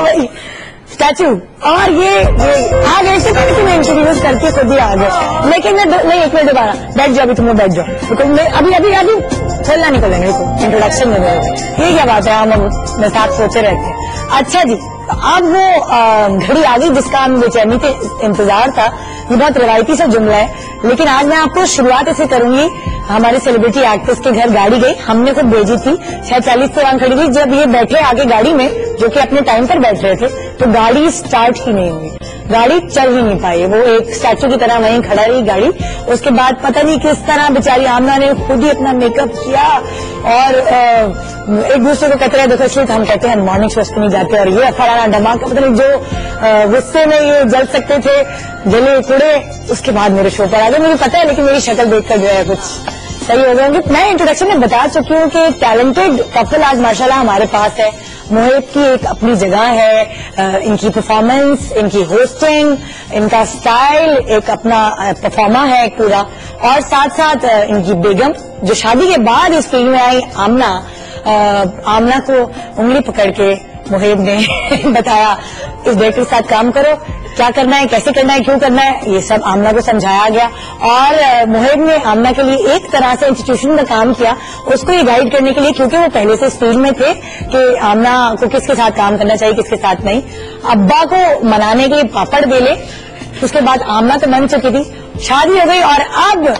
भाई स्टैचू, और ये आ गए से पहले मैं इंट्रोड्यूस करके खुद ही आ गए, लेकिन नहीं एक मिनट दोबारा बैठ जाओ, अभी तुम बैठ जाओ, बिकॉज अभी अभी अभी चलना निकलेंगे, इंट्रोडक्शन में ये क्या बात है, हम साथ सोचे रहते हैं। अच्छा जी, अब वो घड़ी आ गई जिसका हम बेचैनी से इंतजार था। ये बहुत रिवायती सा जुमला है, लेकिन आज मैं आपको शुरुआत ऐसे करूंगी। हमारे सेलिब्रिटी एक्ट्रेस के घर गाड़ी गई, हमने खुद भेजी थी, 6:40 से वहां खड़ी थी। जब ये बैठे आगे गाड़ी में, जो कि अपने टाइम पर बैठ रहे थे, तो गाड़ी स्टार्ट ही नहीं हुई, गाड़ी चल ही नहीं पाई, वो एक स्टैचू की तरह वहीं खड़ा रही गाड़ी। उसके बाद पता नहीं किस तरह बेचारी आमना ने खुद ही अपना मेकअप किया और एक दूसरे को कहते रहे, देखो इसलिए हम कहते हैं मॉर्निंग शोज पे नहीं जाते, और ये फलाना धमाका, पता नहीं जो गुस्से में ये जल सकते थे जले कुड़े, उसके बाद मेरे शो पर आ गए। मुझे पता है, लेकिन मेरी शक्ल देखकर जो है कुछ सही हो गए। मैं इंट्रोडक्शन में बता चुकी हूँ कि टैलेंटेड कपल आज माशाल्लाह हमारे पास है। मोहिब की एक अपनी जगह है, इनकी परफॉर्मेंस, इनकी होस्टिंग, इनका स्टाइल एक अपना परफॉर्मा है पूरा, और साथ साथ इनकी बेगम जो शादी के बाद इस फील्ड में आई, आमना को उंगली पकड़ के मोहिब ने बताया इस डायरेक्टर के साथ काम करो, क्या करना है, कैसे करना है, क्यों करना है, ये सब आमना को समझाया गया। और मोहिब ने आमना के लिए एक तरह से इंस्टीट्यूशन का काम किया, उसको ये गाइड करने के लिए, क्योंकि वो पहले से इस फील्ड में थे कि आमना को किसके साथ काम करना चाहिए, किसके साथ नहीं। अब्बा को मनाने के लिए पापड़ बेले, उसके बाद आमना तो बन चुकी थी, शादी हो गई, और अब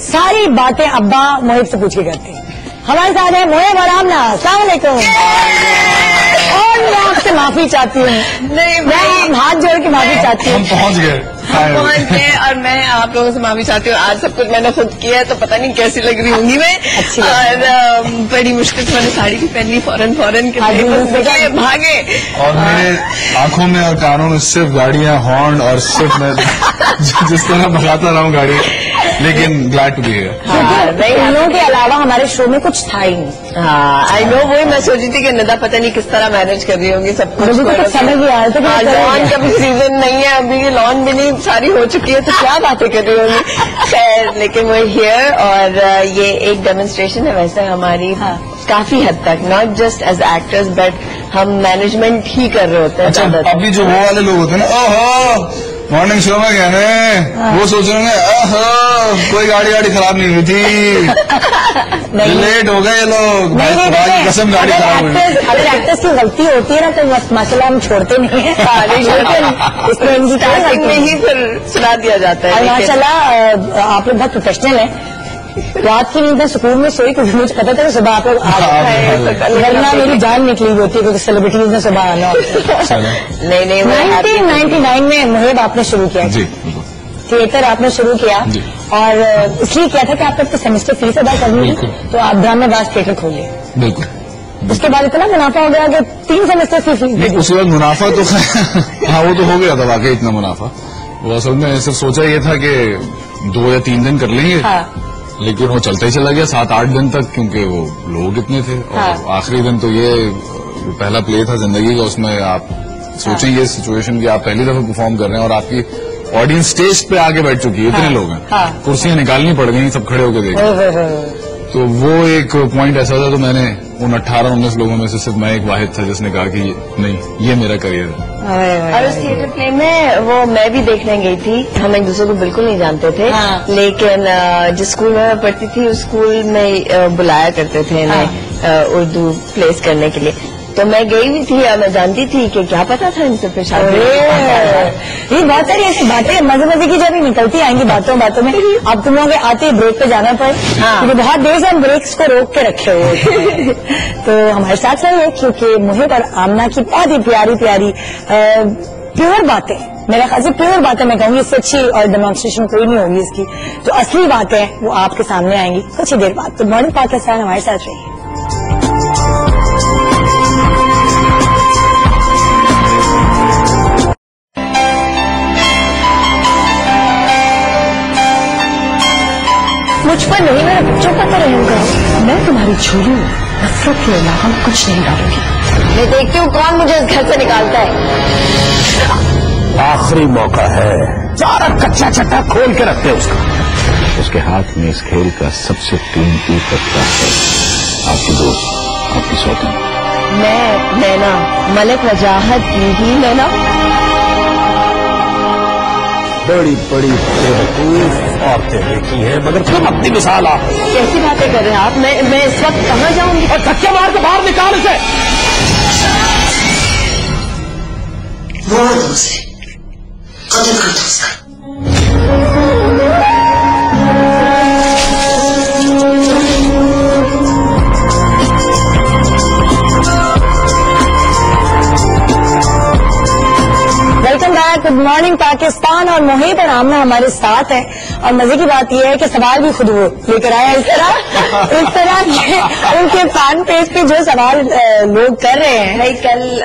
सारी बातें अब्बा मोहिब से पूछ के करते हैं। हमारे साथ है मोहिब और आमना, अस्सलाम वालेकुम। और मैं आपसे माफी चाहती हूँ, नहीं मैं हाथ जोड़ के माफी चाहती हूँ। हम पहुँच गए और मैं आप लोगों से माफी चाहती हूँ। आज सब कुछ मैंने खुद किया है, तो पता नहीं कैसी लग रही होंगी मैं। और बड़ी मुश्किल से मैंने साड़ी भी पहन ली, फौरन के भागे, और मेरे आंखों में और कानों में सिर्फ गाड़ियाँ, हॉर्न, और सिर्फ मैं जिस तरह भगाता रहा हूँ गाड़ी, लेकिन ग्लैड टू बी हियर। इन लोगों के अलावा हमारे शो में कुछ था ही नहीं। हाँ, आई नो, वही मैं सोची थी कि निदा पता नहीं किस तरह मैनेज कर रही होंगी सब कुछ। समझ नहीं आया था, लॉन का भी सीजन नहीं है अभी, लॉन भी नहीं सारी हो चुकी है, तो क्या बातें कर रही होंगी। खैर, लेकिन वो हियर, और ये एक डेमोन्स्ट्रेशन है वैसे हमारी काफी हद तक, not just as actors but हम मैनेजमेंट ही कर रहे होते हैं। अच्छा, अभी जो वो वाले लोग होते हैं ना, ओहो मॉर्निंग शो में कहने, वो सोच रहे हैं कोई गाड़ी खराब नहीं हुई थी, लेट हो गए ये लोग, भाई कसम गाड़ी खराब हुई। अगर एक्टर्स की गलती होती है ना तो माशाल्लाह हम छोड़ते नहीं है, इसमें इनकी स्टार्टिंग में ही फिर सुना दिया जाता है। माशाल्लाह आप लोग बहुत प्रोफेशनल हैं। रात की नींद सुकून में सोई, क्योंकि मुझे पता था कि सुबह आप लोग वरना मेरी जान निकली होती है, क्योंकि सेलिब्रिटीज ने सुबह आना होता है। नहीं 1999 में मोहिब आपने शुरू किया जी, थिएटर आपने शुरू किया, और इसलिए किया था कि आपको अपने सेमेस्टर फीस अदा करनी थी, तो आप ड्रामेबाज थिएटर खोले। बिल्कुल। उसके बाद इतना मुनाफा हो गया कि 3 सेमेस्टर की फीस। नहीं, उसके बाद मुनाफा तो हाँ वो तो हो गया था वाकई, इतना मुनाफा। वो असल में सिर्फ सोचा ये था कि 2 या 3 दिन कर लेंगे, लेकिन वो चलता ही चला गया 7-8 दिन तक, क्योंकि वो लोग इतने थे। और आखिरी दिन तो ये पहला प्ले था जिंदगी का, उसमें आप सोचें ये सिचुएशन कि आप पहली दफा परफॉर्म कर रहे हैं और आपकी ऑडियंस स्टेज पे आके बैठ चुकी है, इतने लोग हैं, कुर्सियां निकालनी पड़ गई, सब खड़े होकर देखे। तो वो एक पॉइंट ऐसा था, तो मैंने उन 18-19 लोगों में से सिर्फ मैं एक वाहिद था जिसने कहा कि नहीं, ये मेरा करियर है। और उस थिएटर प्ले में वो मैं भी देखने गई थी, हम एक दूसरे को बिल्कुल नहीं जानते थे, लेकिन जिस स्कूल में मैं पढ़ती थी उस स्कूल में बुलाया करते थे इन्हें उर्दू प्लेस करने के लिए, तो मैं गई भी थी और मैं जानती थी कि क्या पता था इनसे पेश आगे। ये बहुत सारी ऐसी बातें मजे की जब निकलती आएंगी बातों में। अब तुम लोग आते ब्रेक पे जाना पड़े, क्योंकि बहुत देर से हम ब्रेक्स को रोक के रखे हुए तो हमारे साथ रहिए, क्योंकि मोहिब और आमना की बहुत ही प्यारी प्योर बातें, मेरा ख्याल से प्योर बातें मैं कहूँगी, इससे अच्छी और डेमोन्स्ट्रेशन कोई नहीं होगी इसकी। जो असली बातें वो आपके सामने आएंगी कुछ ही देर बाद। तो मॉर्निंग पाकिस्तान हमारे साथ रहिए। मुझ पर नहीं, मेरे बच्चों पर तो रहम करो। मैं तुम्हारी झोली में नफरत के अलावा कुछ नहीं डालूंगी। मैं देखती हूँ कौन मुझे इस घर से निकालता है। आखिरी मौका है, सारा कच्चा चट्टा खोल के रखते उसका। उसके हाथ में इस खेल का सबसे कीमती पत्ता है, आपकी दोस्त, आपकी सौतन। मैं नैना, मलिक वजाहत की ही नैना। बड़ी बड़ी बेवकूफ औरतें देखी हैं, मगर तुम अपनी मिसाल आप। कैसी बातें कर रहे हैं आप? मैं इस वक्त कहाँ जाऊंगी? और धक्के मार के बाहर निकाल इसे। कदर करता उसका। Welcome back, good morning Pakistan. और मोहित और आमना हमारे साथ है, और मजे की बात यह है कि सवाल भी खुद वो लेकर आया। इस तरह उनके फैन पेज पे जो सवाल लोग कर रहे हैं। भाई कल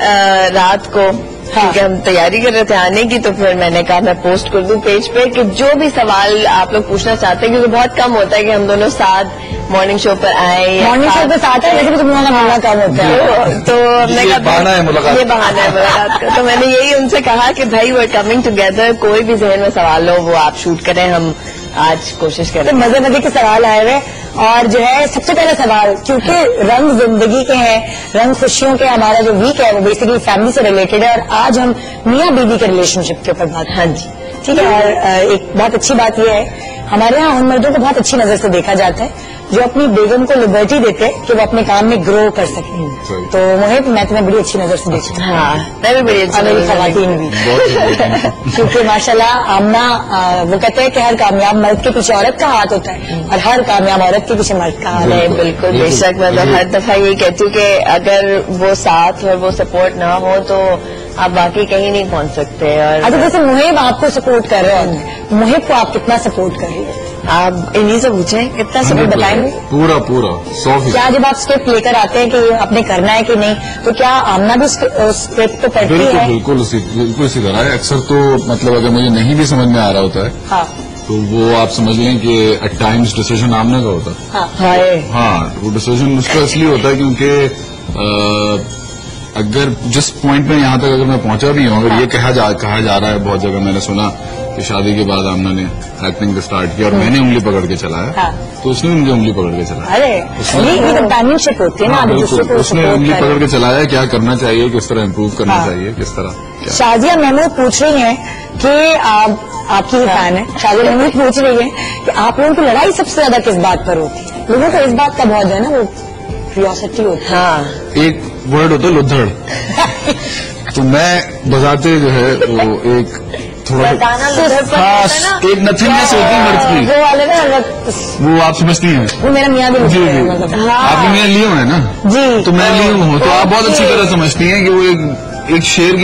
रात को क्योंकि हम तैयारी कर रहे थे आने की, तो फिर मैंने कहा मैं पोस्ट कर दूं पेज पे कि जो भी सवाल आप लोग पूछना चाहते हैं, क्योंकि बहुत कम होता है कि हम दोनों साथ मॉर्निंग शो पर आए। मॉर्निंग शो पे साथ है, लेकिन तुम लोगों का मिलना कम होता है, तो हमने ये बहाना है मुलाकात। ये बहाना है मुलाकात का। तो मैंने यही उनसे कहा कि भाई वो कमिंग टुगेदर, कोई भी जहन में सवाल हो वो आप शूट करें, हम आज कोशिश करें। तो मजे मजे के सवाल आए हुए। और जो है सबसे पहला सवाल, क्योंकि रंग जिंदगी के हैं, रंग खुशियों के, हमारा जो वीक है वो बेसिकली फैमिली से रिलेटेड है, और आज हम मियाँ बीवी के रिलेशनशिप के ऊपर बात। हाँ जी, ठीक है। और एक बहुत अच्छी बात यह है, हमारे यहाँ उन मर्दों को बहुत अच्छी नजर से देखा जाता है जो अपनी बेगम को लिबर्टी देते हैं कि वो अपने काम में ग्रो कर सकें। तो मोहित, मैं तुम्हें बड़ी अच्छी नजर से देखती हूँ। हाँ, मैं भी बड़ी अच्छी और मेरी नजर से खवातीन भी, बहुत क्योंकि माशाल्लाह आमना वो कहते हैं कि हर कामयाब मर्द के पीछे औरत का हाथ होता है, और हर कामयाब औरत के पीछे मर्द का हाथ है। नहीं, बिल्कुल बेशक। मैं तो हर दफा यही कहती हूँ कि अगर वो साथ और वो सपोर्ट ना हो तो आप बाकी कहीं नहीं पहुँच सकते। और अच्छा, जैसे मुहिब आपको सपोर्ट कर रहे हो, मुहिब को आप कितना सपोर्ट कर रही है? आप इन्हीं से पूछें कितना सपोर्ट बताएंगे। पूरा 100%। क्या जब आप स्क्रिप्ट लेकर आते हैं कि आपने करना है कि नहीं, तो क्या आमना भी स्क्रिप्ट को पढ़ती बिल्कुल है? बिल्कुल इसी तरह है। अक्सर तो मतलब अगर मुझे नहीं भी समझ में आ रहा होता है हाँ तो वो आप समझ लें कि एट टाइम्स डिसीजन आमने का होता है। हाँ हाय, हाँ, वो डिसीजन उसका इसलिए होता है क्योंकि अगर जिस पॉइंट में यहाँ तक अगर मैं पहुंचा भी हूँ, अगर ये कहा जा रहा है बहुत जगह, मैंने सुना कि शादी के बाद आमना ने एक्टिंग स्टार्ट किया और मैंने उंगली पकड़ के चलाया, हाँ। तो उसने मुझे उंगली पकड़ के चलाया। अरे ये कंपेनियनशिप होती है ना, हाँ, आप दूसरे बिल्कुल, को उसने support उंगली करें। पकड़ के चलाया, क्या करना चाहिए, किस तरह इम्प्रूव करना हाँ। चाहिए, किस तरह क्या। शाजिया महमूद पूछ रही हैं कि आपकी ही फैन है, शाजिया महमूद पूछ रही है कि आप लोगों की लड़ाई सबसे ज्यादा किस बात पर होती है? लोगों को इस बात का बहुत जो है ना वो क्यूरियोसिटी होती है। हाँ, एक वर्ड होता है लुद्धड़। तो मैं बजाते जो है वो एक थोड़ा बताना लुद्धड़ पर हाँ, होता है ना। एक नथिंगनेस होती है मर्द की, वो वाले ना वो आप समझती हैं। वो मेरा मियाँ भी जी नहीं जी, है, मतलब आपने मेरा लियो है ना, जी, तो मैं लियो हूँ, तो आप बहुत अच्छी ओके। तरह समझती हैं कि वो एक शेर की